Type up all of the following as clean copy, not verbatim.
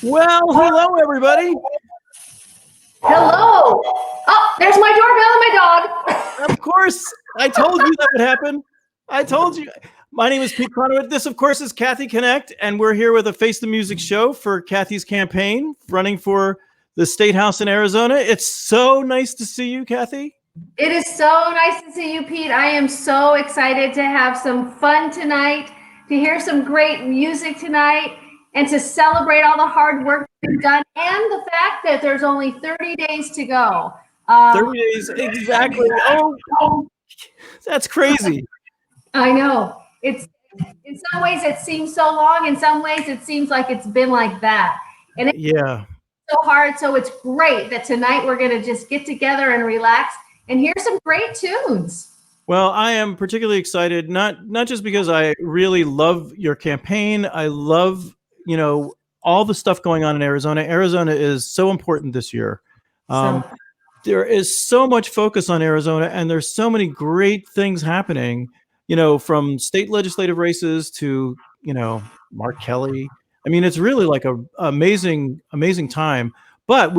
Well, hello, everybody. Hello. Oh, there's my doorbell and my dog. Of course, I told you that would happen. I told you. My name is Pete Kronowitt. This, of course, is Kathy Knecht, and we're here with a Face the Music show for Kathy's campaign, running for the State House in Arizona. It's so nice to see you, Kathy. It is so nice to see you, Pete. I am so excited to have some fun tonight, to hear some great music tonight, and to celebrate all the hard work we've done and the fact that there's only 30 days to go. 30 days, exactly. Oh, that's crazy. I know. It's in some ways it seems so long. In some ways it seems like it's been like that. And it's so hard. So it's great that tonight we're going to just get together and relax and hear some great tunes. Well, I am particularly excited, not just because I really love your campaign. I love, all the stuff going on in Arizona. Arizona is so important this year. There is so much focus on Arizona, and there's so many great things happening, from state legislative races to, Mark Kelly. I mean, it's really like a amazing time. But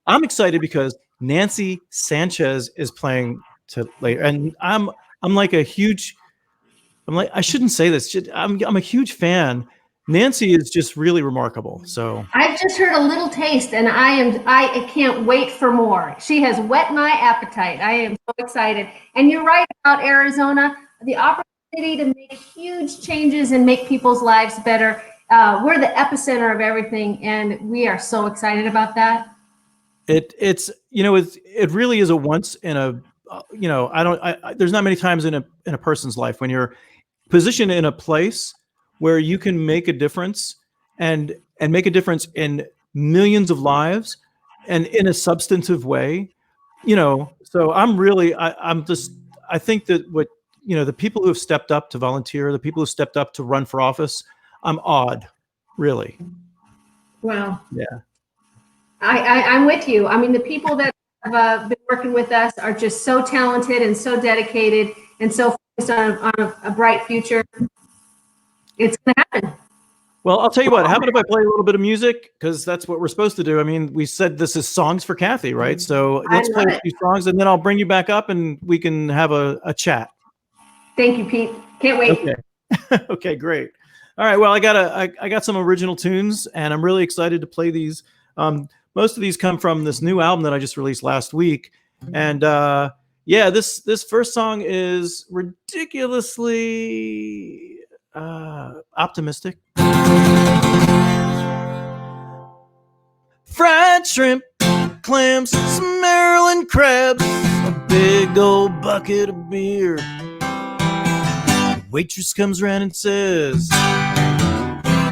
I'm excited because Nancy Sanchez is playing later, and I'm like I shouldn't say this. I'm a huge fan. Nancy is just really remarkable. So I've just heard a little taste, and I can't wait for more. She has whet my appetite. I am so excited. And you're right about Arizona, the opportunity to make huge changes and make people's lives better. We're the epicenter of everything, and we are so excited about that. It really is a once in a there's not many times in a person's life when you're positioned in a place where you can make a difference and make a difference in millions of lives and in a substantive way, so I think that the people who have stepped up to volunteer, the people who stepped up to run for office, I'm awed, really. Wow. Yeah. I'm with you. I mean, the people that have been working with us are just so talented and so dedicated and so focused on a bright future. It's going to happen. Well, I'll tell you what, how about if I play a little bit of music? Because that's what we're supposed to do. I mean, we said this is Songs for Kathy, right? So let's play a few songs, and then I'll bring you back up and we can have a chat. Thank you, Pete. Can't wait. Okay. Okay, great. All right. Well, I got some original tunes, and I'm really excited to play these. Most of these come from this new album that I just released last week. And this first song is ridiculously optimistic. Fried shrimp, clams, some Maryland crabs, a big old bucket of beer. The waitress comes around and says,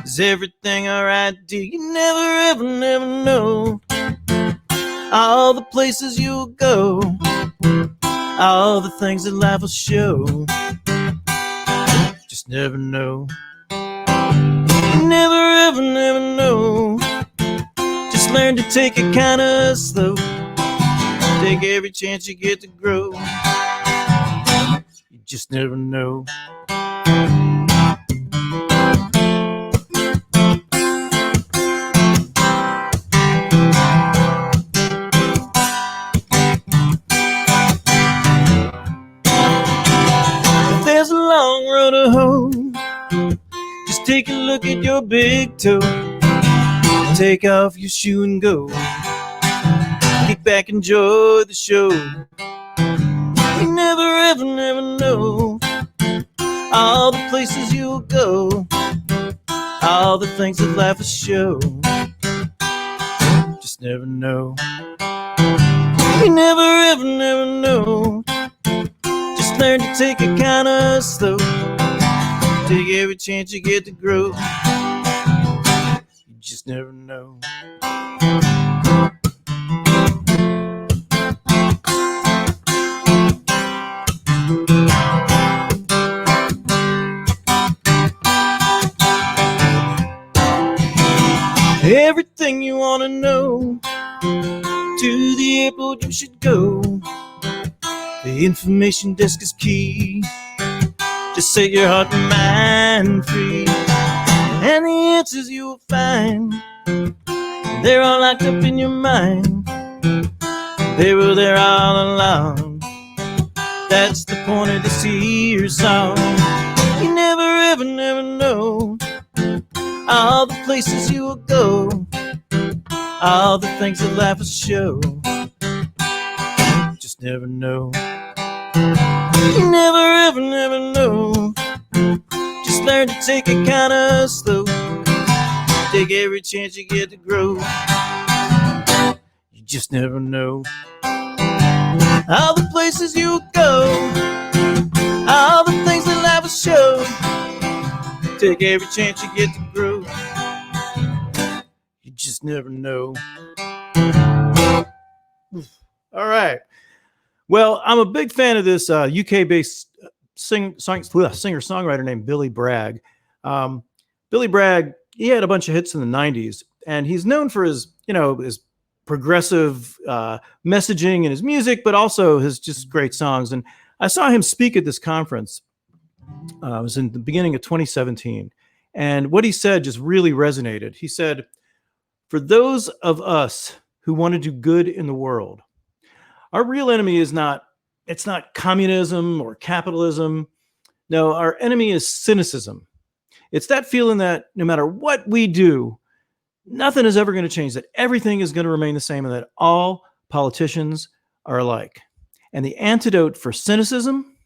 "Is everything all right, dear? You never know all the places you'll go, all the things that life will show. Just never know. You never know. Just learn to take it kind of slow. Take every chance you get to grow. You just never know." There's a long road to hoe. Just take a look at your big toe. Take off your shoe and go. Kick back, enjoy the show. You never know all the places you'll go, all the things that life will show. Just never know. You never know. Just learn to take it kind of slow. Take every chance you get to grow. You just never know. Everything you want to know, to the airport you should go. The information desk is key. Just set your heart and mind free, and the answers you will find They're all locked up in your mind. They were there all along. That's the point of this here song. You never ever never know all the places you will go, all the things that life will show. You just never know. You never ever never know. Just learn to take it kind of slow. Take every chance you get to grow. You just never know all the places you go, all the things that life will show. Take every chance you get to grow. You just never know. All right. Well, I'm a big fan of this UK-based singer-songwriter named Billy Bragg. Billy Bragg, he had a bunch of hits in the 90s, and he's known for his, his progressive messaging in his music, but also his just great songs. And I saw him speak at this conference. It was in the beginning of 2017. And what he said just really resonated. He said, for those of us who want to do good in the world, our real enemy is not communism or capitalism. No, our enemy is cynicism. It's that feeling that no matter what we do, nothing is ever going to change, that everything is going to remain the same, and that all politicians are alike. And the antidote for cynicism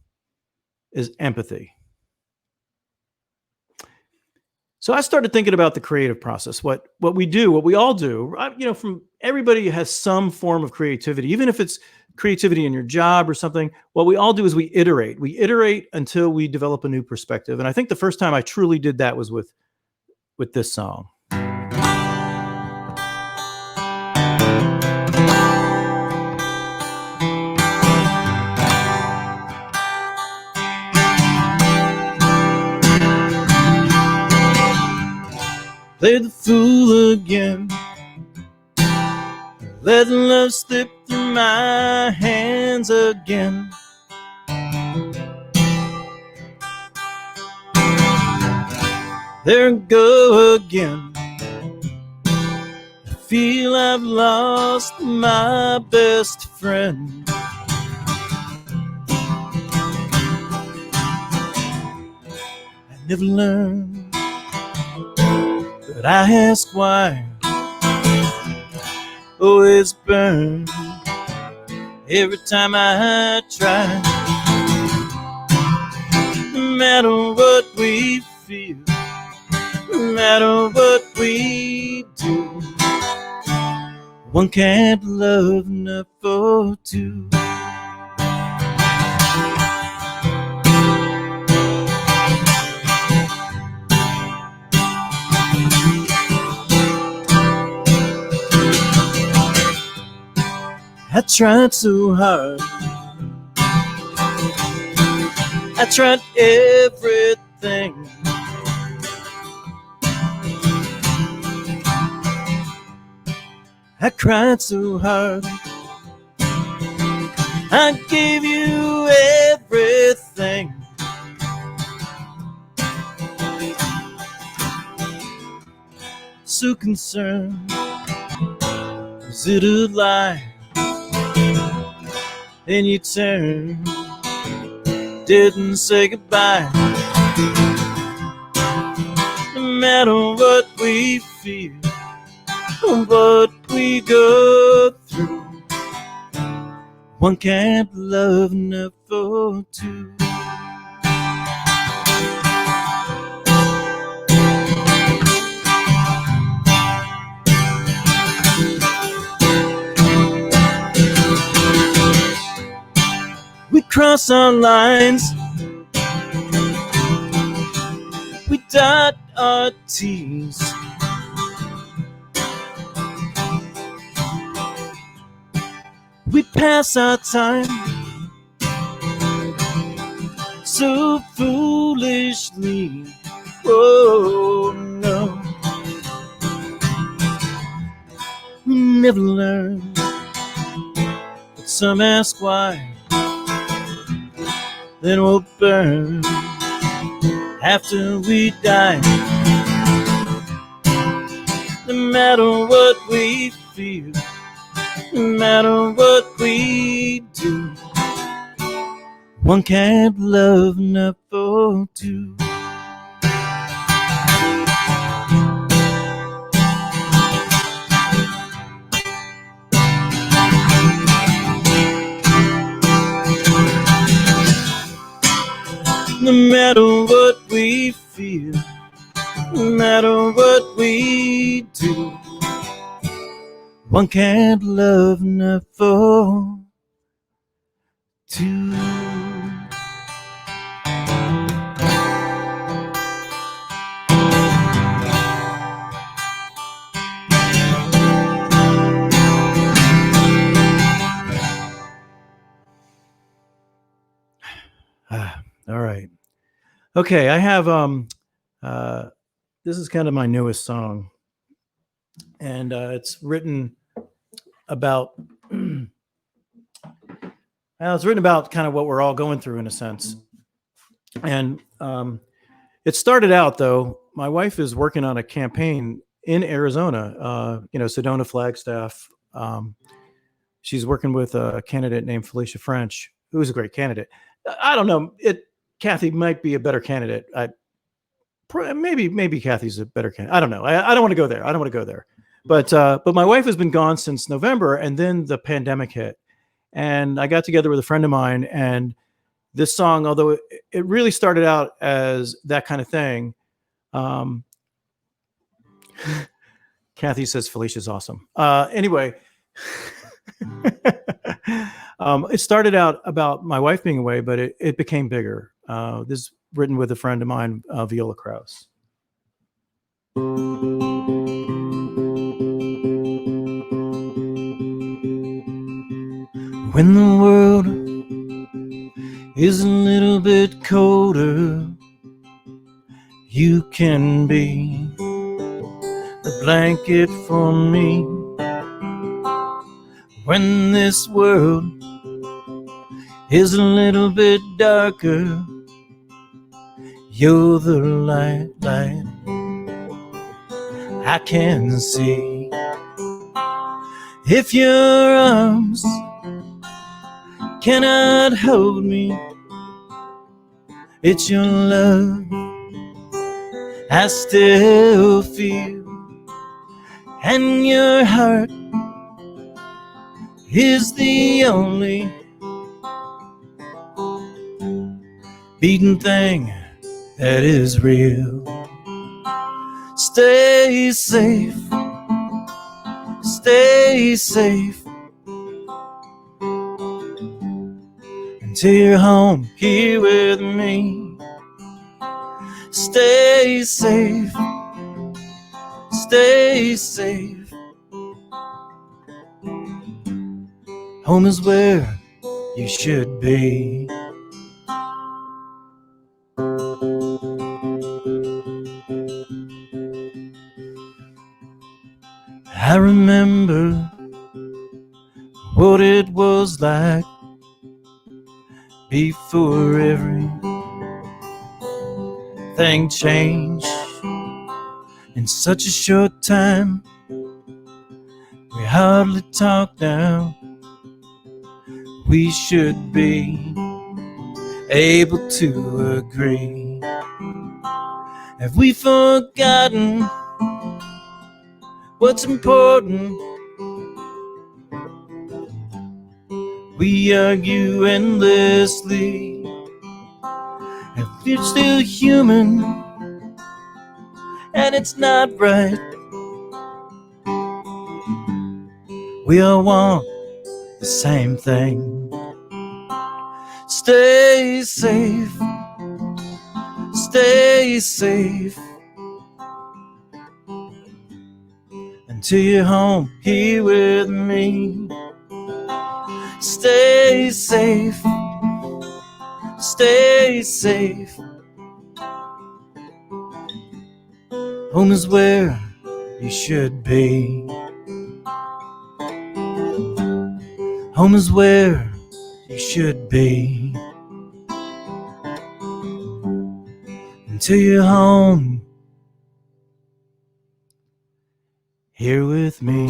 is empathy. So I started thinking about the creative process, what we do, what we all do. From everybody has some form of creativity, even if it's creativity in your job or something. What we all do is we iterate. We iterate until we develop a new perspective. And I think the first time I truly did that was with this song. Played the fool again, let love slip through my hands again. There I go again. I feel I've lost my best friend. I never learned, but I ask why. Always burn every time I try. No matter what we feel, no matter what we do, one can't love enough for two. I tried so hard, I tried everything. I cried so hard, I gave you everything. So concerned, was it a lie? Then you turned, didn't say goodbye. No matter what we feel, what we go through, one can't love enough for two. We cross our lines, we dot our T's. We pass our time so foolishly. Oh no, we never learn, but some ask why. Then we'll burn after we die. No matter what we feel, no matter what we do, one can't love enough for two. No matter what we feel, no matter what we do, one can't love enough for two. All right. Okay, I have this is kind of my newest song, and it's written about it's written about kind of what we're all going through in a sense. And it started out, though, my wife is working on a campaign in Arizona, Sedona Flagstaff. She's working with a candidate named Felicia French, who's a great candidate. I don't know. Kathy might be a better candidate. Maybe Kathy's a better candidate. I don't know. I don't want to go there. I don't want to go there. But my wife has been gone since November, and then the pandemic hit. And I got together with a friend of mine, and this song, although it really started out as that kind of thing, Kathy says Felicia's awesome. Anyway, it started out about my wife being away, but it became bigger. This is written with a friend of mine, Viola Krause. When the world is a little bit colder, you can be the blanket for me. When this world is a little bit darker, you're the light I can see. If your arms cannot hold me, it's your love I still feel, and your heart is the only beating thing that is real. Stay safe, stay safe, until you're home here with me. Stay safe, stay safe. Home is where you should be. I remember what it was like before everything changed in such a short time. We hardly talk now. We should be able to agree. Have we forgotten what's important? We argue endlessly. If you're still human, and it's not right, we all want the same thing. Stay safe, stay safe, until you're home here with me. Stay safe, stay safe. Home is where you should be. Home is where you should be. Until you're home here with me.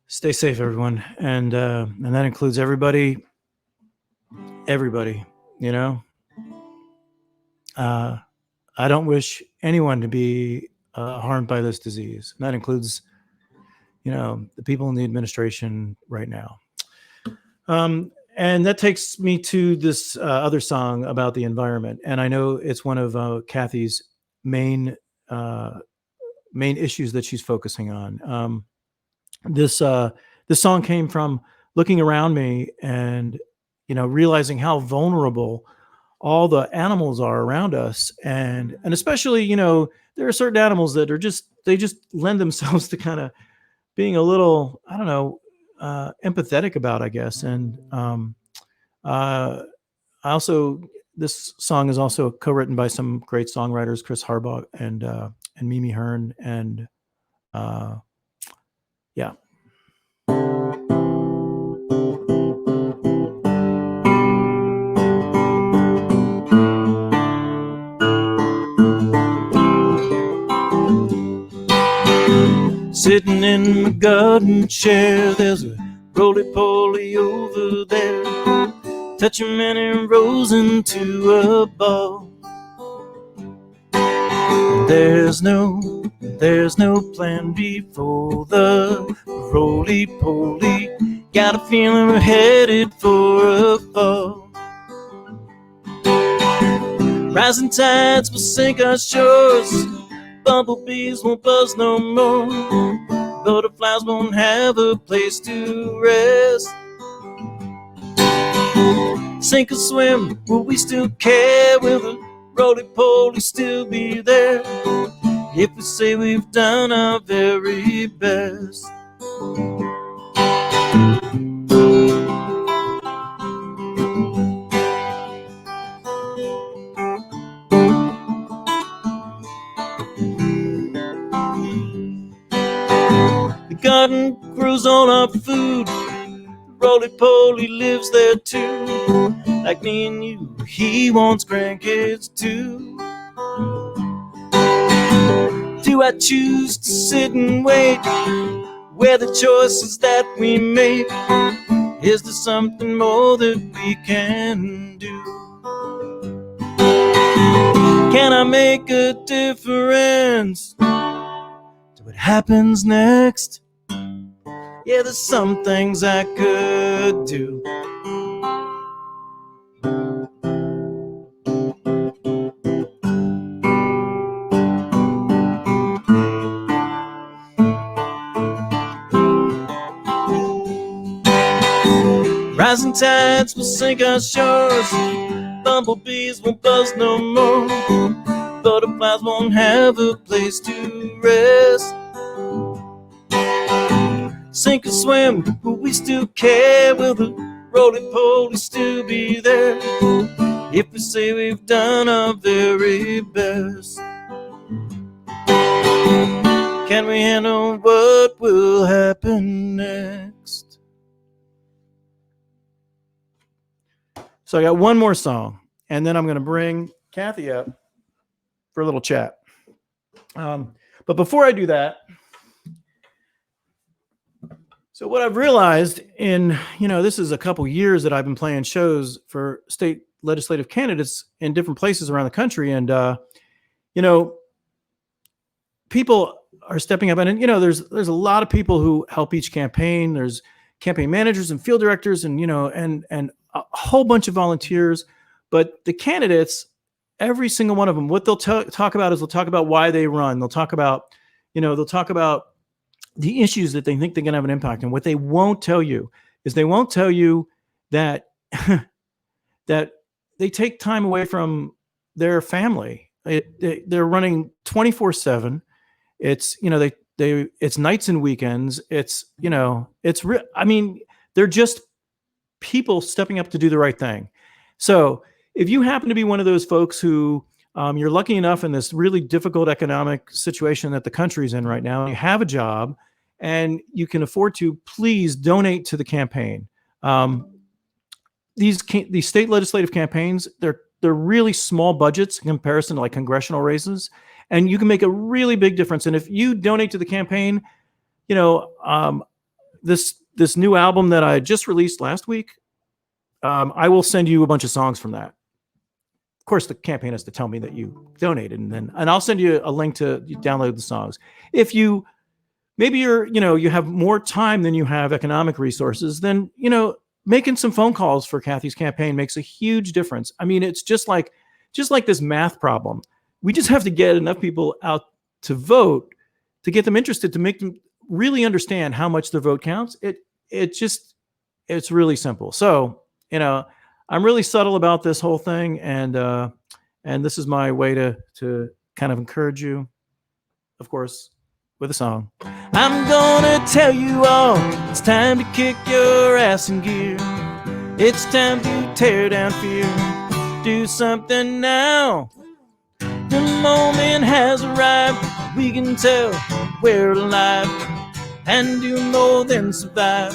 Stay safe, everyone, and that includes everybody. You know, I don't wish anyone to be harmed by this disease. And that includes, the people in the administration right now. And that takes me to this other song about the environment, and I know it's one of Kathy's main issues that she's focusing on. This song came from looking around me and realizing how vulnerable all the animals are around us, and especially there are certain animals that are they just lend themselves to kind of being a little, I don't know, empathetic about, I guess. And I also, this song is also co-written by some great songwriters, Chris Harbaugh and Mimi Hearn, and yeah. Sitting in my garden chair, there's a roly-poly over there, touching many rows into a ball. There's no plan B for the roly-poly. Got a feeling we're headed for a fall. Rising tides will sink our shores, bumblebees won't buzz no more, butterflies won't have a place to rest. Sink or swim, will we still care? Will the roly-poly still be there if we say we've done our very best? The garden grows all our food, the roly-poly lives there too. Like me and you, he wants grandkids too. Do I choose to sit and wait? Where the choices that we make, is there something more that we can do? Can I make a difference to what happens next? Yeah, there's some things I could do. Rising tides will sink our shores, bumblebees won't buzz no more, butterflies won't have a place to rest. Sink or swim, will we still care? Will the roly-poly still be there if we say we've done our very best? Can we handle what will happen next? So I got one more song, and then I'm going to bring Kathy up for a little chat. But before I do that, so what I've realized in, this is a couple years that I've been playing shows for state legislative candidates in different places around the country. And, people are stepping up, and, there's a lot of people who help each campaign. There's campaign managers and field directors and, and a whole bunch of volunteers. But the candidates, every single one of them, what they'll talk about is they'll talk about why they run. They'll talk about, the issues that they think they're going to have an impact. And what they won't tell you is they won't tell you that that they take time away from their family. They're running 24/7. It's, it's nights and weekends. It's, they're just people stepping up to do the right thing. So if you happen to be one of those folks who you're lucky enough in this really difficult economic situation that the country's in right now, you have a job and you can afford to, please donate to the campaign. these state legislative campaigns, they're really small budgets in comparison to like congressional races, and you can make a really big difference. And if you donate to the campaign, you know, this new album that I just released last week, I will send you a bunch of songs from that. Of course, the campaign has to tell me that you donated, and I'll send you a link to download the songs. If you maybe you have more time than you have economic resources, then making some phone calls for Kathy's campaign makes a huge difference. I mean, it's just like this math problem. We just have to get enough people out to vote to get them interested, to make them really understand how much their vote counts. It's really simple. So, I'm really subtle about this whole thing, and this is my way to kind of encourage you, of course, with a song. I'm gonna tell you all, it's time to kick your ass in gear. It's time to tear down fear. Do something now. The moment has arrived. We can tell we're alive and do more than survive.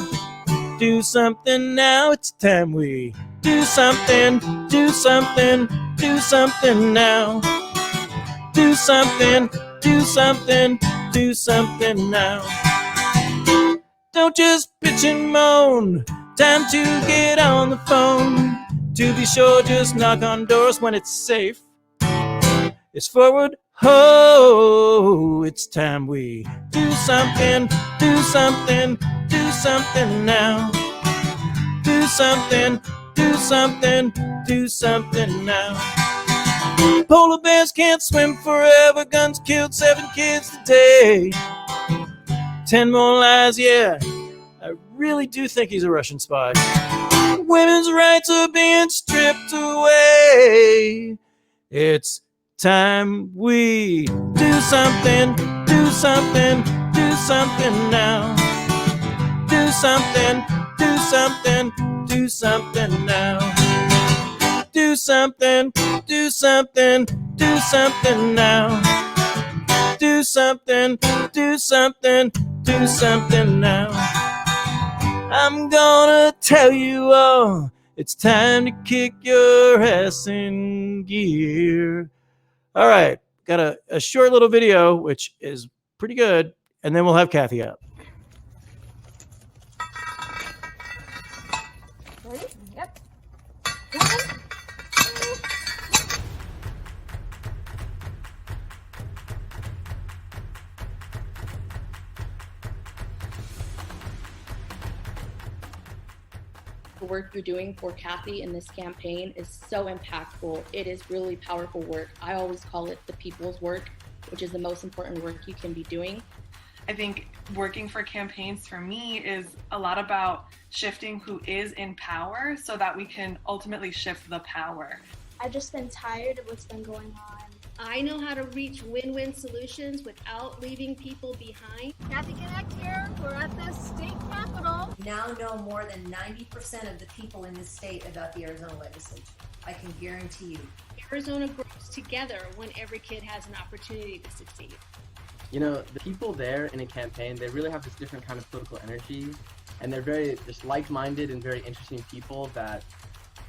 Do something now. It's time we do something. Do something. Do something now. Do something. Do something. Do something now. Don't just bitch and moan. Time to get on the phone. To be sure, just knock on doors when it's safe. It's forward, ho, it's time we do something, do something, do something now. Do something, do something, do something now. Polar bears can't swim forever, guns killed 7 kids today. 10 more lies, yeah, I really do think he's a Russian spy. Women's rights are being stripped away. It's time we do something, do something, do something now. Do something, do something, do something now. Do something, do something, do something now. Do something, do something, do something now. I'm gonna tell you all, it's time to kick your ass in gear. All right, got a short little video, which is pretty good, and then we'll have Kathy up. Ready? Yep. The work you're doing for Kathy in this campaign is so impactful. It is really powerful work. I always call it the people's work, which is the most important work you can be doing. I think working for campaigns for me is a lot about shifting who is in power so that we can ultimately shift the power. I've just been tired of what's been going on. I know how to reach win-win solutions without leaving people behind. Kathy Knecht here. We're at the state capitol. Now know more than 90% of the people in this state about the Arizona legislature. I can guarantee you. Arizona grows together when every kid has an opportunity to succeed. The people there in a campaign, they really have this different kind of political energy, and they're very just like-minded and very interesting people that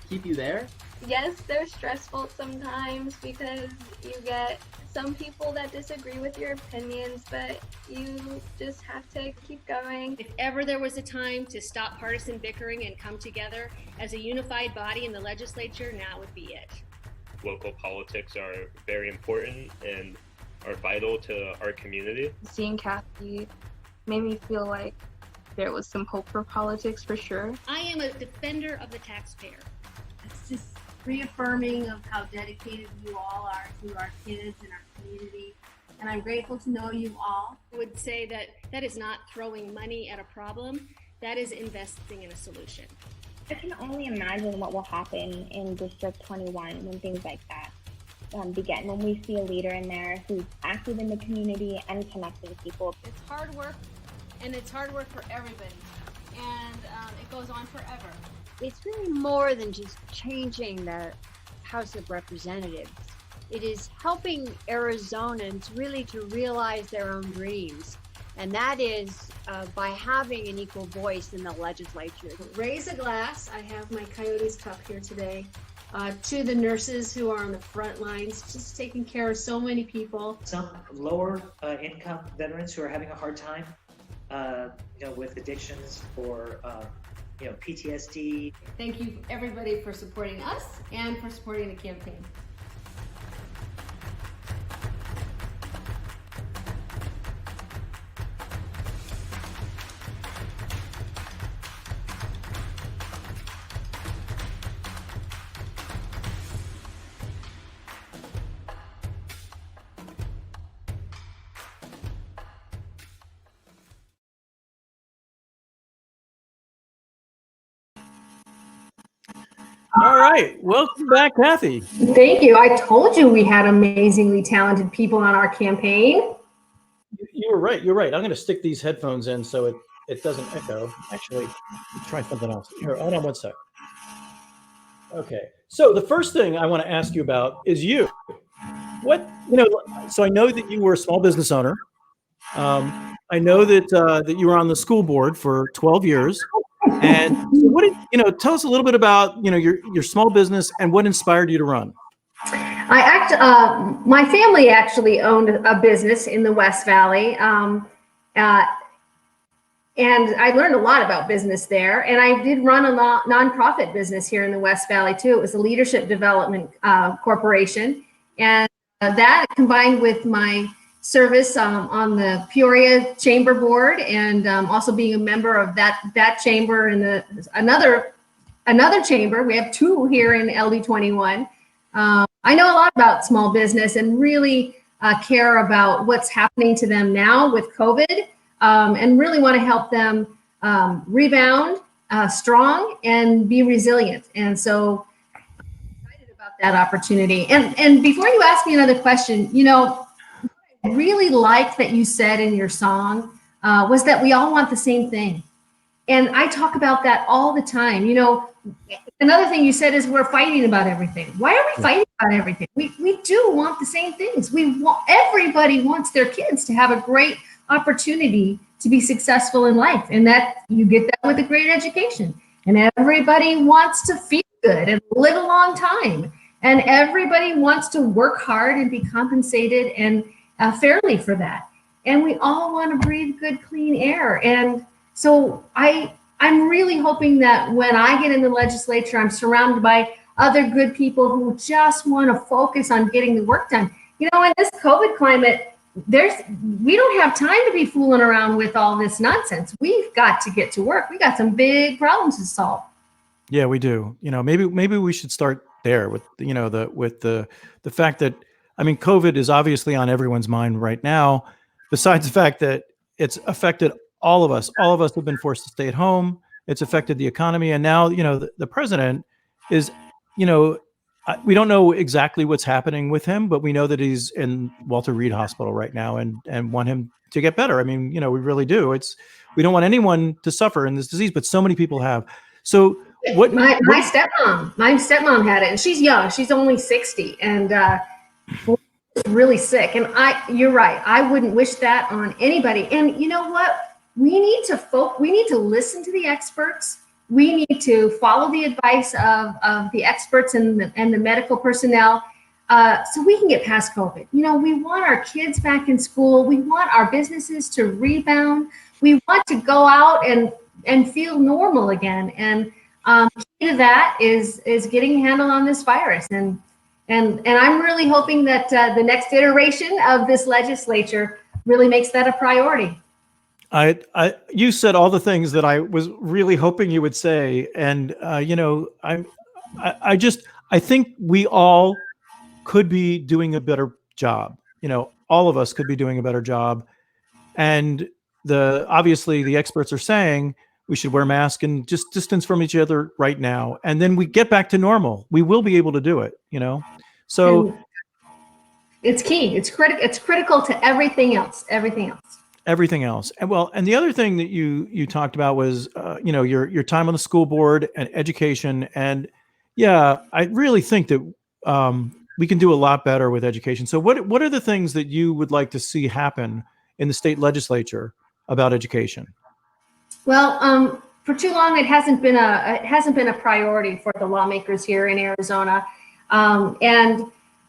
keep you there. Yes, they're stressful sometimes because you get some people that disagree with your opinions, but you just have to keep going. If ever there was a time to stop partisan bickering and come together as a unified body in the legislature, now would be it. Local politics are very important and are vital to our community. Seeing Kathy made me feel like there was some hope for politics for sure. I am a defender of the taxpayer. It's just reaffirming of how dedicated you all are to our kids and our community. And I'm grateful to know you all. I would say that is not throwing money at a problem, that is investing in a solution. I can only imagine what will happen in District 21 when things like that begin, when we see a leader in there who's active in the community and connecting people. It's hard work, and it's hard work for everybody, and it goes on forever. It's really more than just changing the House of Representatives. It is helping Arizonans really to realize their own dreams, and that is by having an equal voice in the legislature. Raise a glass. I have my Coyotes cup here today. To the nurses who are on the front lines, just taking care of so many people. Some lower income veterans who are having a hard time, with addictions or, PTSD. Thank you everybody for supporting us and for supporting the campaign. All right, welcome back, Kathy. Thank you. I told you we had amazingly talented people on our campaign. You were right. You're right. I'm going to stick these headphones in so it doesn't echo. Actually, try something else. Here, hold on one sec. Okay. So the first thing I want to ask you about is you. So I know that you were a small business owner. I know that you were on the school board for 12 years. And what did, tell us a little bit about, your small business and what inspired you to run. My family actually owned a business in the West Valley. And I learned a lot about business there. And I did run a nonprofit business here in the West Valley too. It was a leadership development corporation. And that combined with my service on the Peoria Chamber Board and also being a member of that chamber and another chamber. We have two here in LD21. I know a lot about small business and really care about what's happening to them now with COVID and really want to help them rebound strong and be resilient. And so I'm excited about that opportunity. And before you ask me another question, I really liked that you said in your song was that we all want the same thing. And I talk about that all the time. Another thing you said is we're fighting about everything. Why are we fighting about everything? We do want the same things. Everybody wants their kids to have a great opportunity to be successful in life. And that you get that with a great education. And everybody wants to feel good and live a long time. And everybody wants to work hard and be compensated and fairly for that. And we all want to breathe good, clean air. And so I'm really hoping that when I get in the legislature, I'm surrounded by other good people who just want to focus on getting the work done. In this COVID climate, we don't have time to be fooling around with all this nonsense. We've got to get to work. We got some big problems to solve. Yeah, we do. Maybe we should start there with the fact that COVID is obviously on everyone's mind right now. Besides the fact that it's affected all of us. All of us have been forced to stay at home. It's affected the economy, and now the president is we don't know exactly what's happening with him, but we know that he's in Walter Reed Hospital right now and want him to get better. We really do. We don't want anyone to suffer in this disease, but so many people have. So my stepmom had it, and she's young. She's only 60 and really sick. And you're right. I wouldn't wish that on anybody. And you know what? We need to listen to the experts. We need to follow the advice of the experts and the medical personnel so we can get past COVID. We want our kids back in school. We want our businesses to rebound. We want to go out and feel normal again. And key to that is getting a handle on this virus. And I'm really hoping that the next iteration of this legislature really makes that a priority. You said all the things that I was really hoping you would say. And, I think we all could be doing a better job. All of us could be doing a better job. And obviously the experts are saying we should wear masks and just distance from each other right now. And then we get back to normal. We will be able to do it, So and it's key. It's critical to everything else. Everything else. And the other thing that you talked about was, your time on the school board and education. And yeah, I really think that we can do a lot better with education. So what are the things that you would like to see happen in the state legislature about education? Well, for too long, it hasn't been a priority for the lawmakers here in Arizona, and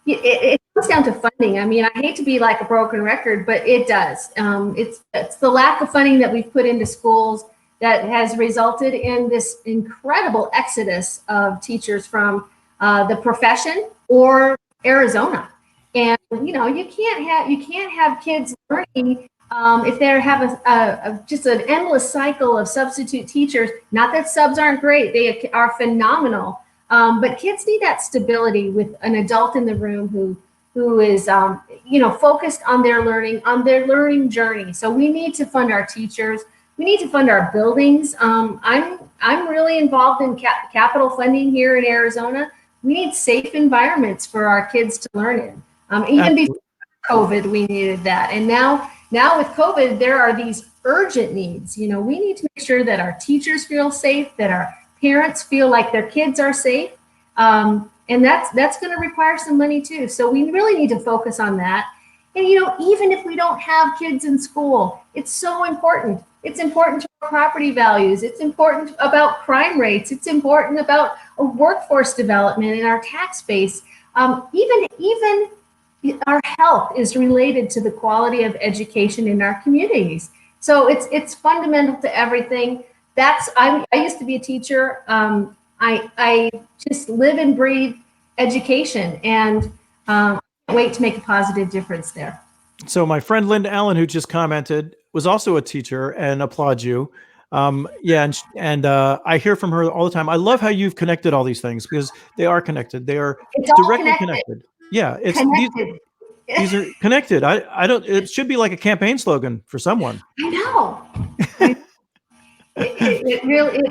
it comes down to funding. I mean, I hate to be like a broken record, but it does. It's the lack of funding that we've put into schools that has resulted in this incredible exodus of teachers from the profession or Arizona. And you can't have kids learning if they have just an endless cycle of substitute teachers. Not that subs aren't great; they are phenomenal. But kids need that stability with an adult in the room who is focused on their learning journey. So we need to fund our teachers. We need to fund our buildings. I'm really involved in capital funding here in Arizona. We need safe environments for our kids to learn in. Even before COVID, we needed that. And now with COVID, there are these urgent needs. We need to make sure that our teachers feel safe, that our parents feel like their kids are safe. And that's going to require some money too. So we really need to focus on that. And, even if we don't have kids in school, it's so important. It's important to our property values. It's important about crime rates. It's important about a workforce development in our tax base. Even our health is related to the quality of education in our communities. So it's fundamental to everything. I used to be a teacher. I just live and breathe education, and I can't wait to make a positive difference there. So my friend Linda Allen, who just commented, was also a teacher and applauds you. And I hear from her all the time. I love how you've connected all these things because they are connected. They are directly connected. Yeah, it's connected. These are connected. I don't. It should be like a campaign slogan for someone. I know. It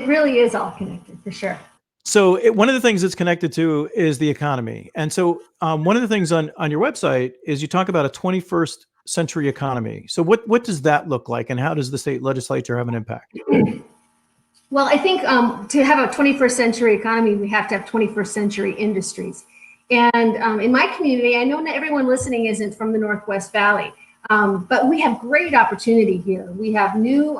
really is all connected for sure. So one of the things it's connected to is the economy. And so one of the things on your website is you talk about a 21st century economy. So what does that look like, and how does the state legislature have an impact? Well, I think to have a 21st century economy, we have to have 21st century industries. And in my community, I know that everyone listening isn't from the Northwest Valley, but we have great opportunity here. We have new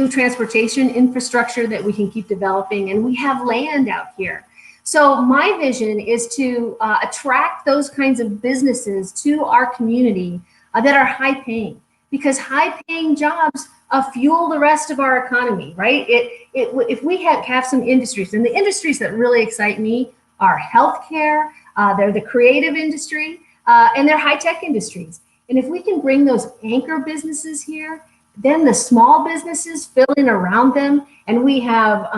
transportation infrastructure that we can keep developing, and we have land out here. So my vision is to attract those kinds of businesses to our community that are high paying, because high paying jobs fuel the rest of our economy, right? If we have some industries, and the industries that really excite me are healthcare, they're the creative industry, and they're high tech industries. And if we can bring those anchor businesses here, then the small businesses fill in around them, and we have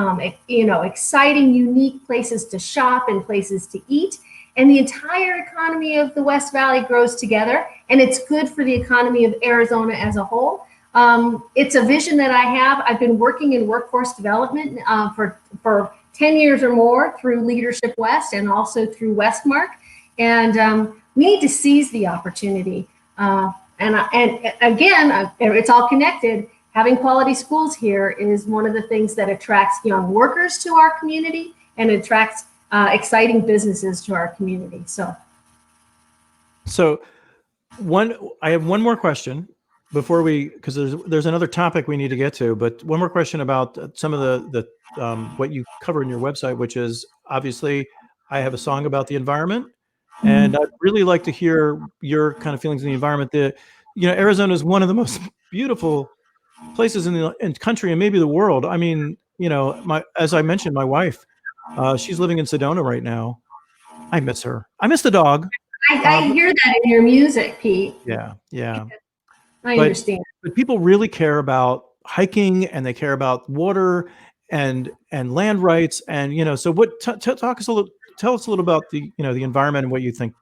exciting, unique places to shop and places to eat, and the entire economy of the West Valley grows together, and it's good for the economy of Arizona as a whole. It's a vision that I have. I've been working in workforce development for 10 years or more through Leadership West and also through Westmark, and we need to seize the opportunity. And again, it's all connected. Having quality schools here is one of the things that attracts young workers to our community and attracts exciting businesses to our community. So I have one more question before because there's another topic we need to get to, but one more question about some of the what you cover in your website, which is obviously I have a song about the environment. And I'd really like to hear your kind of feelings on the environment. Arizona is one of the most beautiful places in the country and maybe the world. I mean, as I mentioned, my wife, she's living in Sedona right now. I miss her. I miss the dog. I hear that in your music, Pete. Yeah. I understand. But people really care about hiking, and they care about water and land rights. And so tell us a little about the environment and what you think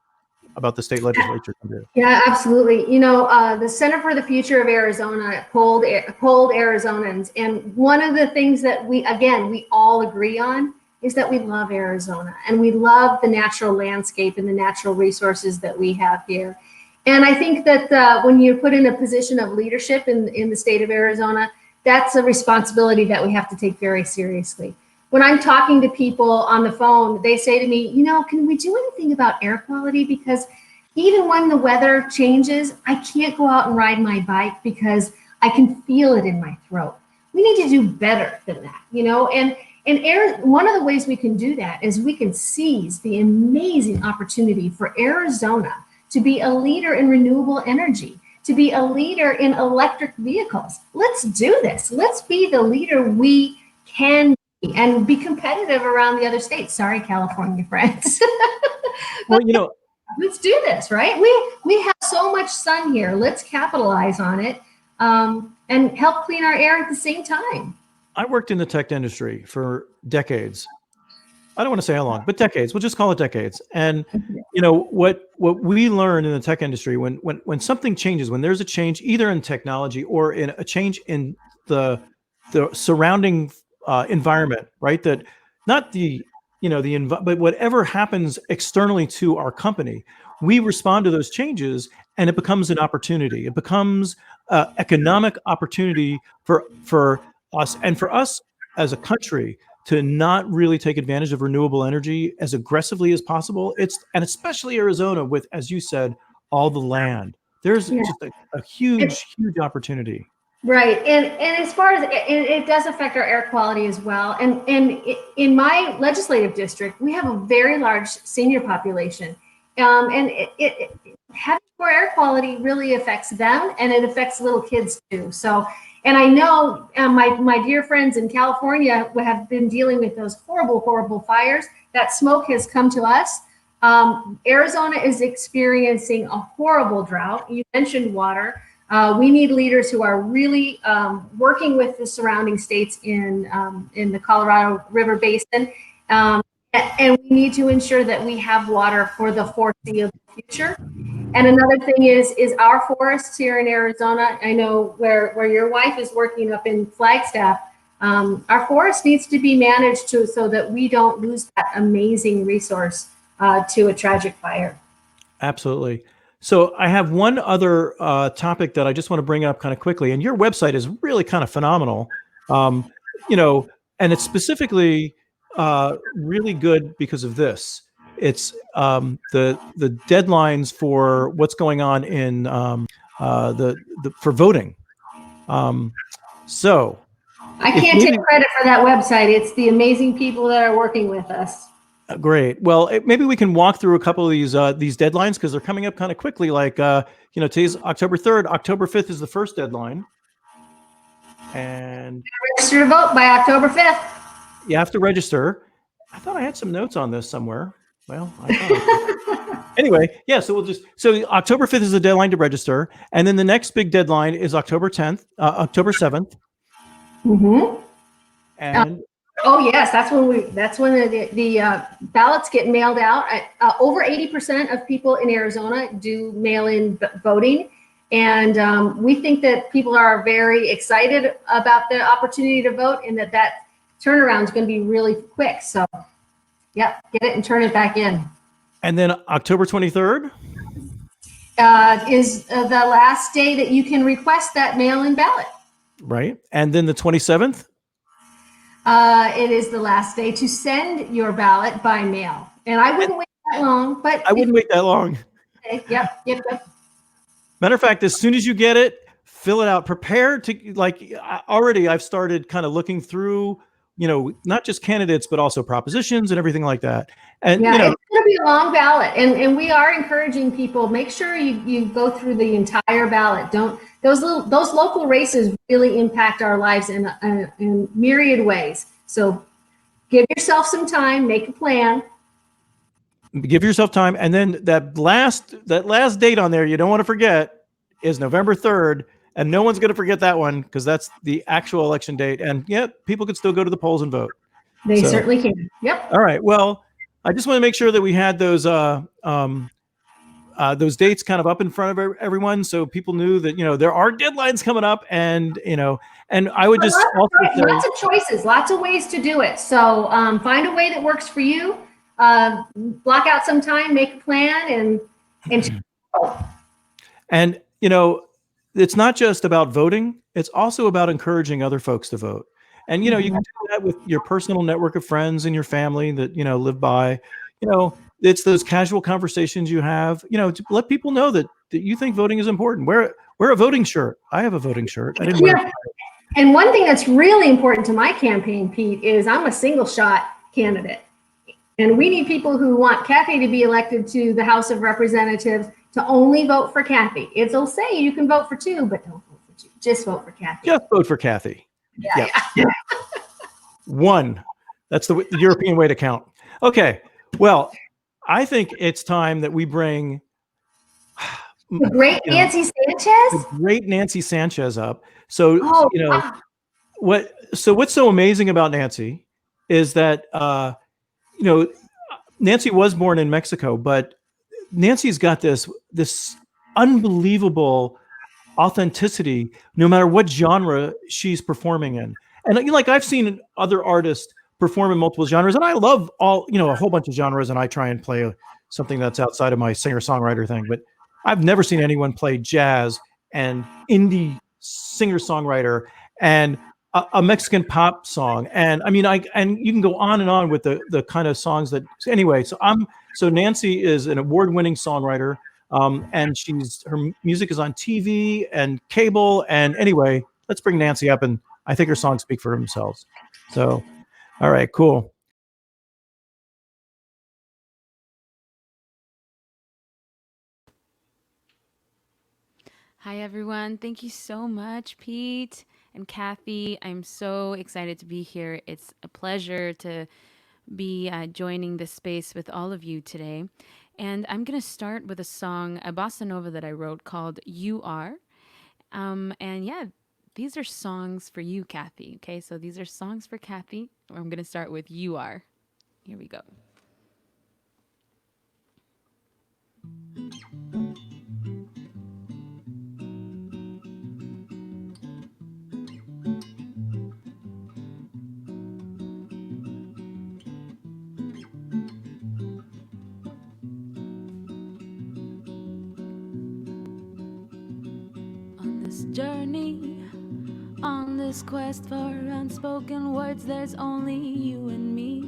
about the state legislature can do. Yeah, absolutely. The Center for the Future of Arizona polled Arizonans, and one of the things that we all agree on is that we love Arizona, and we love the natural landscape and the natural resources that we have here. And I think that when you're put in a position of leadership in the state of Arizona, that's a responsibility that we have to take very seriously. When I'm talking to people on the phone, they say to me, can we do anything about air quality? Because even when the weather changes, I can't go out and ride my bike because I can feel it in my throat. We need to do better than that, you know, and one of the ways we can do that is we can seize the amazing opportunity for Arizona to be a leader in renewable energy, to be a leader in electric vehicles. Let's do this. Let's be the leader we can be and be competitive around the other states. Sorry, California friends. Well, you know, let's do this, right? We have so much sun here. Let's capitalize on it and help clean our air at the same time. I worked in the tech industry for decades. I don't want to say how long, but decades. We'll just call it decades. And you know what we learn in the tech industry when something changes, when there's a change either in technology or in a change in the surrounding environment, right? That not the but whatever happens externally to our company, we respond to those changes, and it becomes an opportunity. It becomes economic opportunity for us, and for us as a country to not really take advantage of renewable energy as aggressively as possible. And especially Arizona with, as you said, all the land. There's just a huge opportunity. Right, and as far as it does affect our air quality as well. And in my legislative district, we have a very large senior population, and having poor air quality really affects them, and it affects little kids too. So, and I know my dear friends in California have been dealing with those horrible fires. That smoke has come to us. Arizona is experiencing a horrible drought. You mentioned water. We need leaders who are really working with the surrounding states in the Colorado River Basin. And we need to ensure that we have water for the foreseeable future. And another thing is our forests here in Arizona. I know where your wife is working up in Flagstaff. Our forest needs to be managed so that we don't lose that amazing resource to a tragic fire. Absolutely. So I have one other topic that I just want to bring up kind of quickly, and your website is really kind of phenomenal. You know, and it's specifically really good because of this. It's the deadlines for what's going on in for voting. So I can't take credit for that website. It's the amazing people that are working with us. Great. Well, maybe we can walk through a couple of these deadlines because they're coming up kind of quickly. Like you know, today's October 3rd. October 5th is the first deadline, and register to vote by October 5th. You have to register. I thought I had some notes on this somewhere. Well, I thought anyway, yeah. So October 5th is the deadline to register, and then the next big deadline is October 7th. Mm-hmm. And oh yes, that's when the ballots get mailed out. Over 80% of people in Arizona do mail-in voting, and we think that people are very excited about the opportunity to vote, and that turnaround is going to be really quick. So, yep, get it and turn it back in. And then October 23rd is the last day that you can request that mail-in ballot. Right, and then the 27th. It is the last day to send your ballot by mail, and I wouldn't wait that long. But I wouldn't wait that long. Okay. Yep. Matter of fact, as soon as you get it, fill it out. Prepare to already. I've started kind of looking through, you know, not just candidates but also propositions and everything like that. And yeah, you know, it's going to be a long ballot, and we are encouraging people. Make sure you go through the entire ballot. Those local races really impact our lives in myriad ways. So give yourself some time, make a plan. Give yourself time, and then that last date on there you don't want to forget is November 3rd, and no one's going to forget that one because that's the actual election date. And yeah, people can still go to the polls and vote. They certainly can. Yep. All right. Well, I just want to make sure that we had those dates kind of up in front of everyone, so people knew that, you know, there are deadlines coming up, and you know, and I would just lots of choices, lots of ways to do it. So find a way that works for you. Block out some time, make a plan, and you know, it's not just about voting; it's also about encouraging other folks to vote. And you know, you can do that with your personal network of friends and your family that, you know, live by. You know, it's those casual conversations you have, you know, to let people know that you think voting is important. Wear a voting shirt. I have a voting shirt. I didn't wear it. And one thing that's really important to my campaign, Pete, is I'm a single shot candidate. And we need people who want Kathy to be elected to the House of Representatives to only vote for Kathy. It'll say you can vote for two, but don't vote for two. Just vote for Kathy. Just vote for Kathy. Yeah. One. That's the European way to count. Okay. Well, I think it's time that we bring the great Nancy Sanchez. The great Nancy Sanchez up. So, wow. What's so amazing about Nancy is that Nancy was born in Mexico, but Nancy's got this unbelievable authenticity no matter what genre she's performing in. And like I've seen other artists perform in multiple genres, and I love a whole bunch of genres, and I try and play something that's outside of my singer-songwriter thing, but I've never seen anyone play jazz and indie singer-songwriter and a Mexican pop song. And I mean, and you can go on and on with the kind of songs that, anyway, so Nancy is an award-winning songwriter. And her music is on TV and cable. And anyway, let's bring Nancy up, and I think her songs speak for themselves. So, all right, cool. Hi, everyone. Thank you so much, Pete and Kathy. I'm so excited to be here. It's a pleasure to be joining this space with all of you today. And I'm going to start with a song, a bossa nova that I wrote called You Are. And yeah, these are songs for you, Kathy. Okay, so these are songs for Kathy. I'm going to start with You Are. Here we go. On this journey, on this quest for unspoken words, there's only you and me.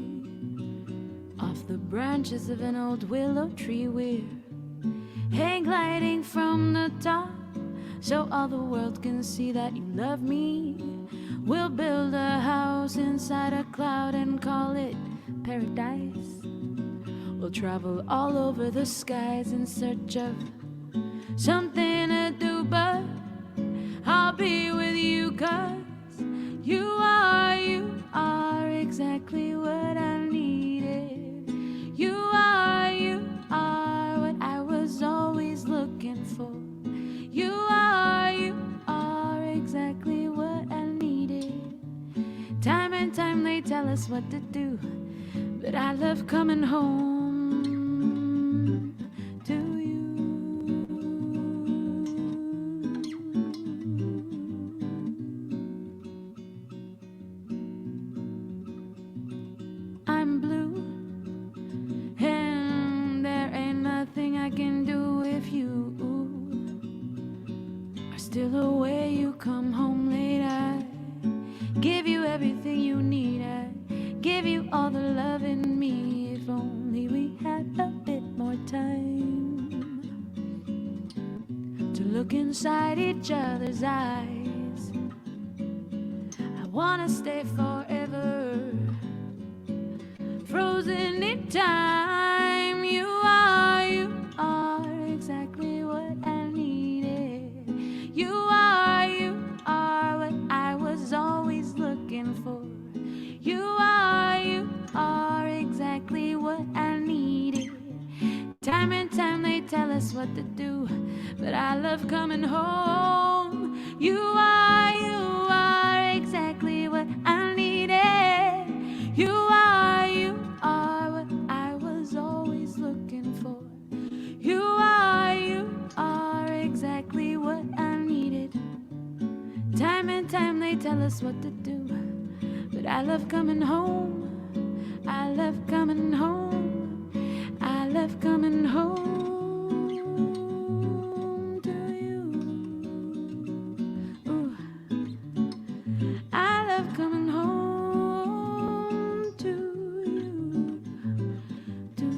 Off the branches of an old willow tree, we're hang gliding from the top, so all the world can see that you love me. We'll build a house inside a cloud and call it paradise. We'll travel all over the skies in search of something to do, but I'll be with you, 'cause you are exactly what I needed. You are what I was always looking for. You are exactly what I needed. Time and time they tell us what to do, but I love coming home to you. I'm blue, and there ain't nothing I can do if you are still away. You come home late, I give you everything you need. I give you all the love in me. If only we had a bit more time to look inside each other's eyes. I wanna stay forever, frozen in time. You are exactly what I needed. You are what I was always looking for. You are exactly what I needed. Time and time they tell us what to do, but I love coming home. You are exactly what I needed. You are what I was always looking for. You are exactly what I needed. Time and time they tell us what to do, but I love coming home. I love coming home. I love coming home to you. Ooh. I love coming home to you. To you.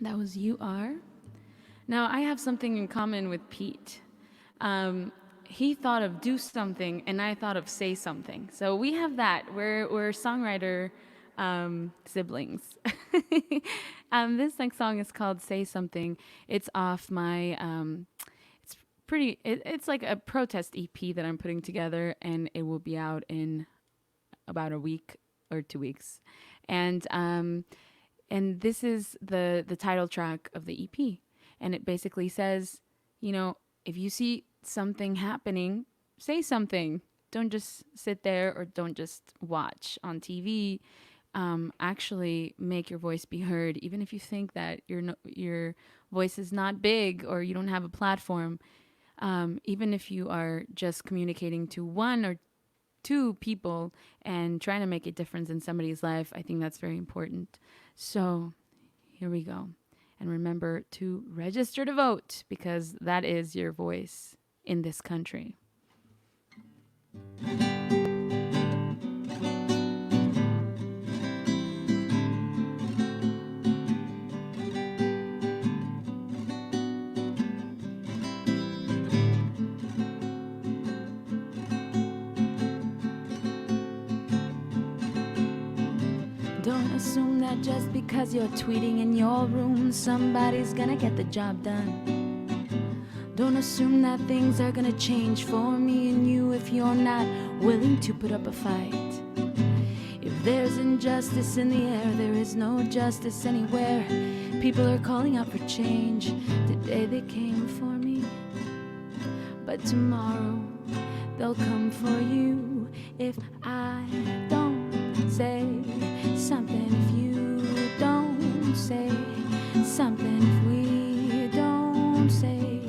That was You Are. Now, I have something in common with Pete. He thought of Do Something, and I thought of Say Something. So we have that. We're songwriter siblings. This next song is called Say Something. It's off my, it's like a protest EP that I'm putting together, and it will be out in about a week or 2 weeks. And this is the title track of the EP. And it basically says, if you see something happening, say something. Don't just sit there or don't just watch on TV. Actually make your voice be heard, even if you think that your voice is not big or you don't have a platform. Even if you are just communicating to one or two people and trying to make a difference in somebody's life, I think that's very important. So here we go. And remember to register to vote, because that is your voice in this country. Don't assume that just because you're tweeting in your room, somebody's gonna get the job done. Don't assume that things are gonna change for me and you if you're not willing to put up a fight. If there's injustice in the air, there is no justice anywhere. People are calling out for change. Today they came for me, but tomorrow they'll come for you. If I don't say something, if you don't say something, if we don't say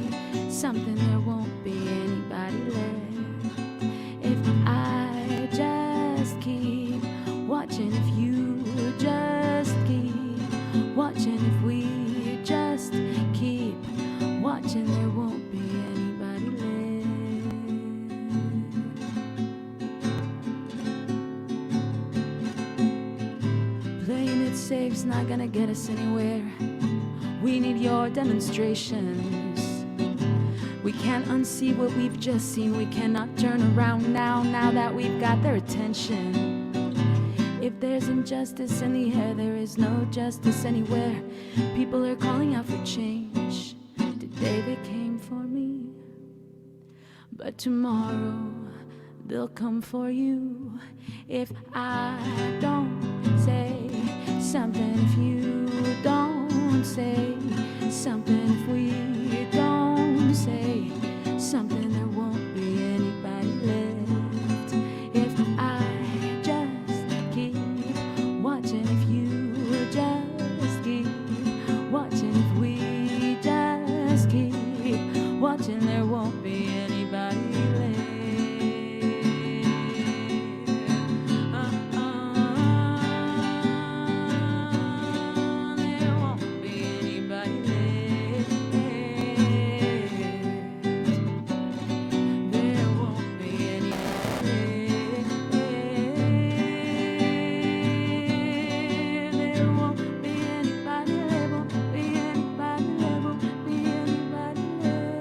something, there won't be anybody left. If I just keep watching, if you just keep watching, if we just keep watching, there won't be anybody left. Playing it safe's not gonna get us anywhere. We need your demonstrations. We can't unsee what we've just seen. We cannot turn around now that we've got their attention. If there's injustice in the air, there is no justice anywhere. People are calling out for change. Today they came for me, but tomorrow they'll come for you. If I don't say something, if you don't say something, if we don't say something, there won't be anybody left. If I just keep watching, if you just keep watching, if we just keep watching, there won't be anybody left. There won't be anybody left. There won't be anybody left. There won't be anybody, there won't be anybody, there won't be anybody left.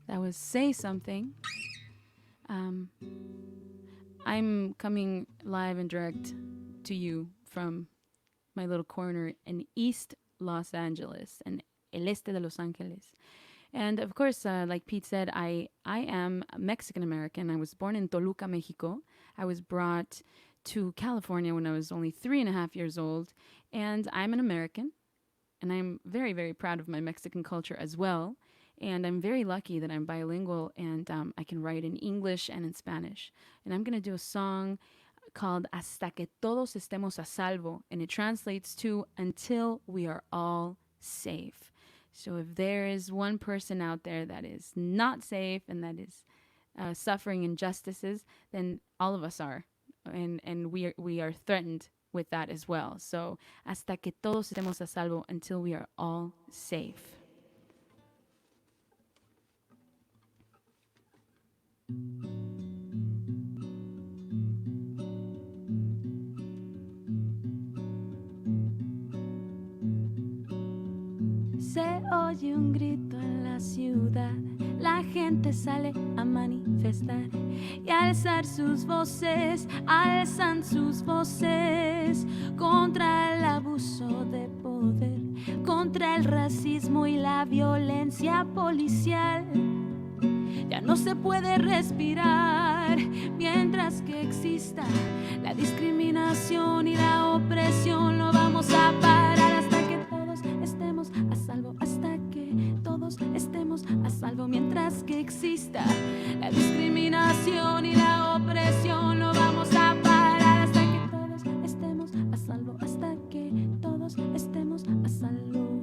That was Say Something. I'm coming live and direct to you from my little corner in East Los Angeles and El Este de Los Angeles. And of course, like Pete said, I am Mexican American. I was born in Toluca, Mexico. I was brought to California when I was only 3.5 years old. And I'm an American. And I'm very, very proud of my Mexican culture as well. And I'm very lucky that I'm bilingual and I can write in English and in Spanish. And I'm going to do a song called Hasta que todos estemos a salvo. And it translates to Until we are all safe. So if there is one person out there that is not safe and that is suffering injustices, then all of us are. And we are threatened with that as well. So hasta que todos estemos a salvo, until we are all safe. oye un grito en la ciudad, la gente sale a manifestar y alzar sus voces, alzan sus voces contra el abuso de poder, contra el racismo y la violencia policial. Ya no se puede respirar mientras que exista la discriminación y la opresión. No vamos a parar hasta que todos estemos a salvo, hasta que todos estemos a salvo. Mientras que exista la discriminación y la opresión, no vamos a parar hasta que todos estemos a salvo, hasta que todos estemos a salvo.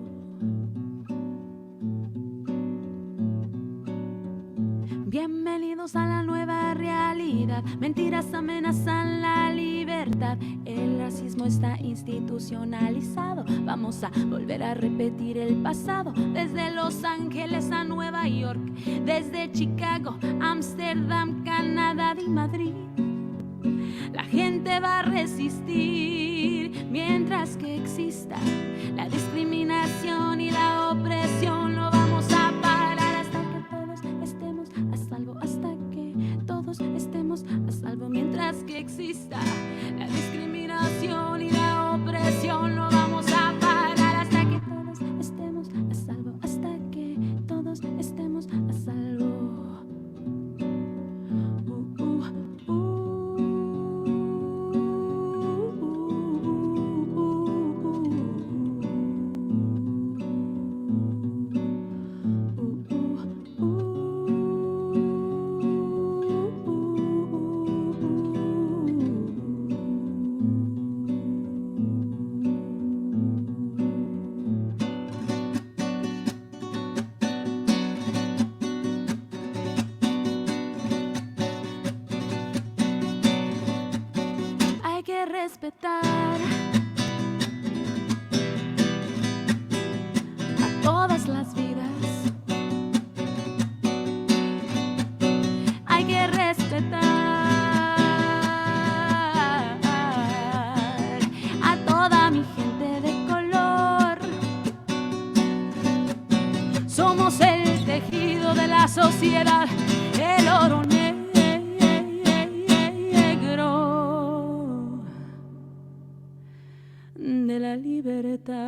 Bienvenidos a la nueva realidad. Mentiras amenazan la libertad. El racismo está institucionalizado. Vamos a volver a repetir el pasado. Desde Los Ángeles a Nueva York, desde Chicago, Ámsterdam, Canadá y Madrid. La gente va a resistir mientras que exista la discriminación y la opresión. No vamos a parar hasta que todos estemos a salvo, hasta que todos estemos a salvo. Mientras que exista la discriminación y la opresión, no vamos a parar hasta que todos estemos a salvo, hasta que todos estemos a salvo. Hay que respetar a todas las vidas. Hay que respetar a toda mi gente de color. Somos el tejido de la sociedad, el oro negro de la libertad.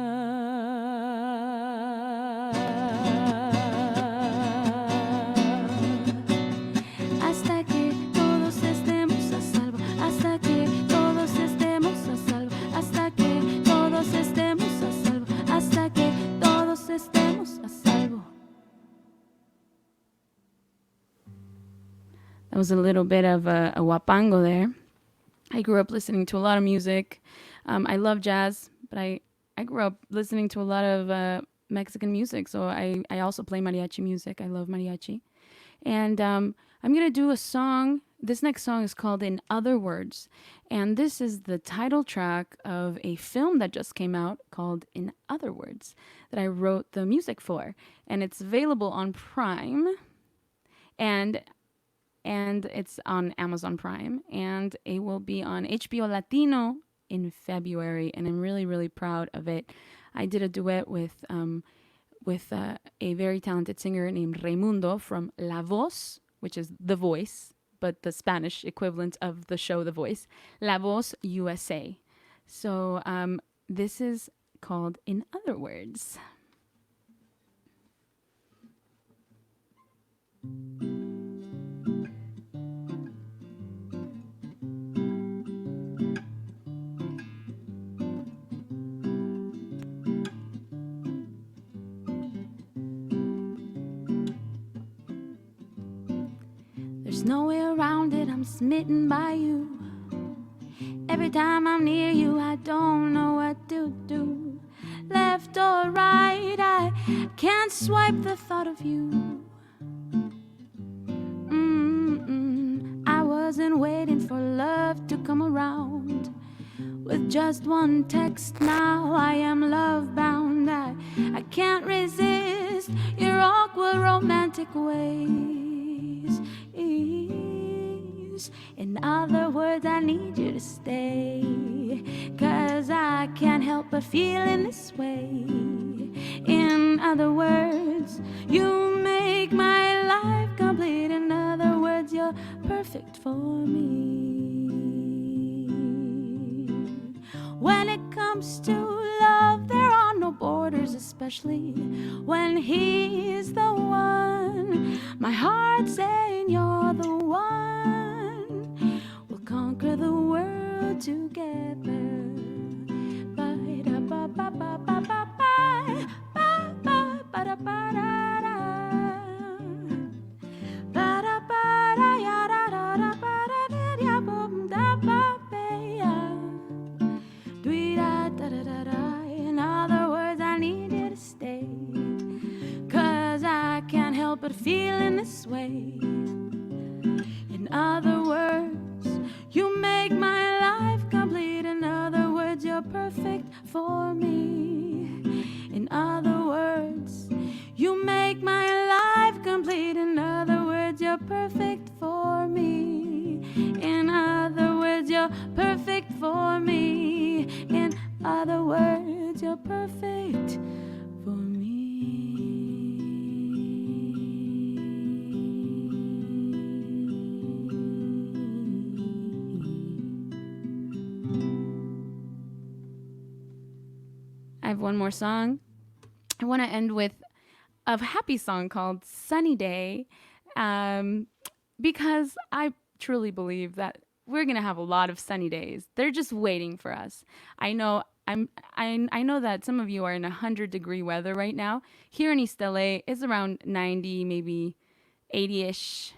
Hasta que todos estemos a salvo, hasta que todos estemos a salvo, hasta que todos estemos a salvo, hasta que todos estemos a salvo. That was a little bit of a huapango there. I grew up listening to a lot of music. I love jazz, but I grew up listening to a lot of Mexican music, so I also play mariachi music. I love mariachi. And I'm going to do a song. This next song is called In Other Words, and this is the title track of a film that just came out called In Other Words that I wrote the music for, and it's available on Prime, and it's on Amazon Prime, and it will be on HBO Latino in February, and I'm really, really proud of it. I did a duet with a very talented singer named Raimundo from La Voz, which is The Voice, but the Spanish equivalent of the show The Voice, La Voz USA. So this is called In Other Words. There's no way around it, I'm smitten by you. Every time I'm near you, I don't know what to do. Left or right, I can't swipe the thought of you. I wasn't waiting for love to come around. With just one text now, I am love bound. I can't resist your awkward romantic ways. In other words, I need you to stay, 'cause I can't help but feel in this way. In other words, you make my life complete. In other words, you're perfect for me. When it comes to love, there are no borders, especially when he's the one. My heart's saying you're the one. We'll conquer the world together. In other words, I need you to stay, 'cause I can't help but feeling this way. In other words, you make my life complete. In other words, you're perfect for me. In other words, you make my life complete. In other words, you're perfect for me. In other words, you're perfect for me. In other words, you're perfect for me. I have one more song. I want to end with a happy song called Sunny Day, because I truly believe that we're going to have a lot of sunny days. They're just waiting for us. I know that some of you are in 100-degree weather right now. Here in East LA, it's around 90, maybe 80-ish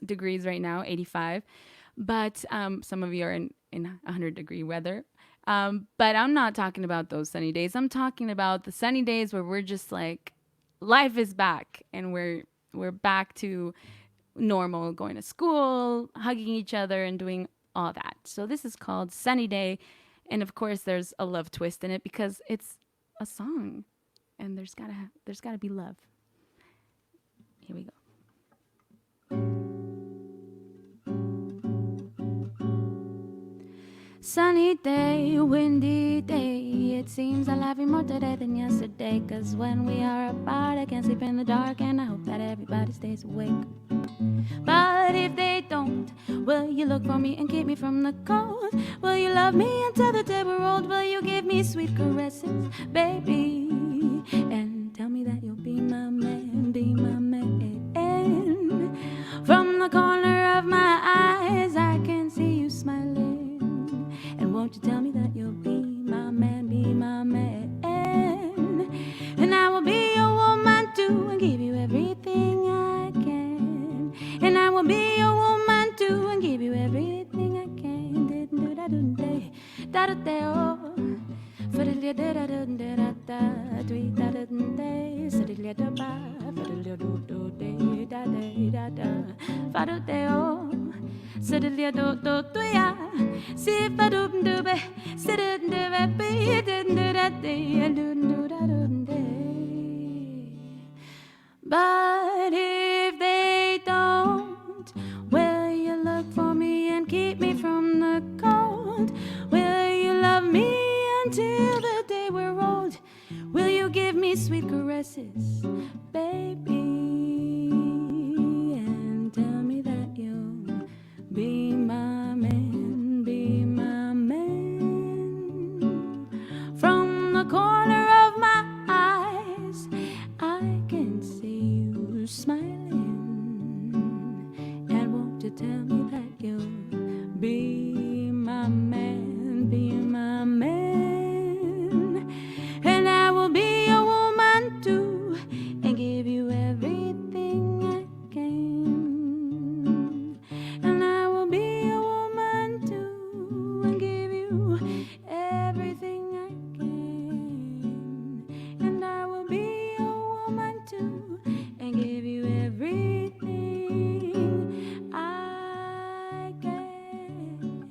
degrees right now, 85. But some of you are in 100-degree weather. But I'm not talking about those sunny days. I'm talking about the sunny days where we're just like, life is back and we're back to normal, going to school, hugging each other and doing all that. So this is called Sunny Day. And of course there's a love twist in it because it's a song and there's gotta be love. Here we go. Sunny day, windy day. It seems I'm having more today than yesterday. 'Cause when we are apart, I can't sleep in the dark. And I hope that everybody stays awake. But if they don't, will you look for me and keep me from the cold? Will you love me until the day we're old? Will you give me sweet caresses, baby? And tell me that you'll be my man, be my man. From the corner of my eyes, I can see you smiling. And won't you tell me that you'll be my man, be my man? And I will be your woman too and give you everything I can. And I will be your woman too and give you everything I can. Didn't do that, didn't they? Da da da oh. Fiddle da da da da da. Tweet da da da. Fiddle da ba. Fiddle do do da da da da. Fiddle da oh. Fiddle do do do ya. See if I do do be. Sit it do be. Didn't do that day. I didn't do that day. But if they don't, will you look for me and keep me from the cold? Will you love me until the day we're old? Will you give me sweet caresses, baby? And tell me that you'll be my man, be my man. From the corner of my eyes, I can see you smiling. And won't you tell me that you'll be my man, be my man? And I will be your woman too and give you everything I can. And I will be your woman too and give you everything I can. And I will be your woman too and give you everything I can.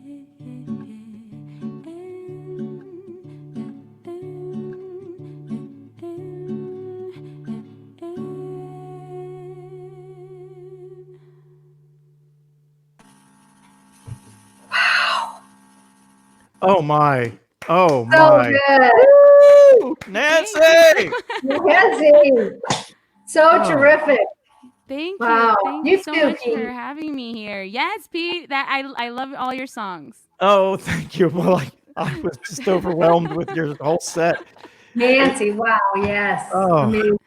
Oh my. Oh So my. good. Woo! Nancy! Nancy! So Oh. terrific. Thank Wow. you. Thank you so too, much Pete. for having me here. Yes, Pete. That I love all your songs. Oh, thank you. Well, I was just overwhelmed with your whole set. Nancy, wow, yes. Oh. Amazing.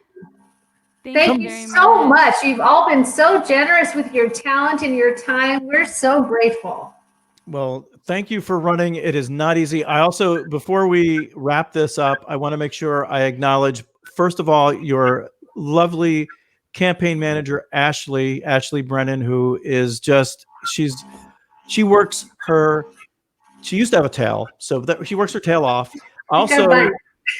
Thank Thank you you very so much. much. You've all been so generous with your talent and your time. We're so grateful. Well, thank you for running. It is not easy. I also, before we wrap this up, I want to make sure I acknowledge, first of all, your lovely campaign manager, Ashley Brennan, who is just, she used to have a tail, so that she works her tail off. Also,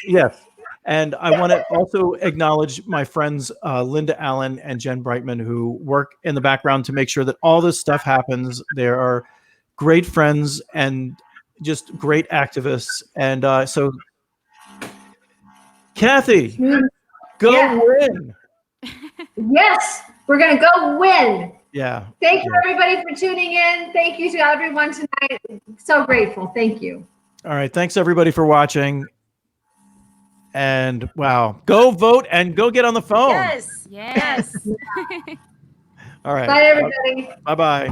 yes. And I want to also acknowledge my friends, Linda Allen and Jen Brightman, who work in the background to make sure that all this stuff happens. There are great friends and just great activists. And so, Kathy, go win. Yes, we're going to go win. Yeah. Thank you, everybody, for tuning in. Thank you to everyone tonight. So grateful. Thank you. All right. Thanks, everybody, for watching. And wow, go vote and go get on the phone. Yes. Yes. All right. Bye, everybody. Bye-bye.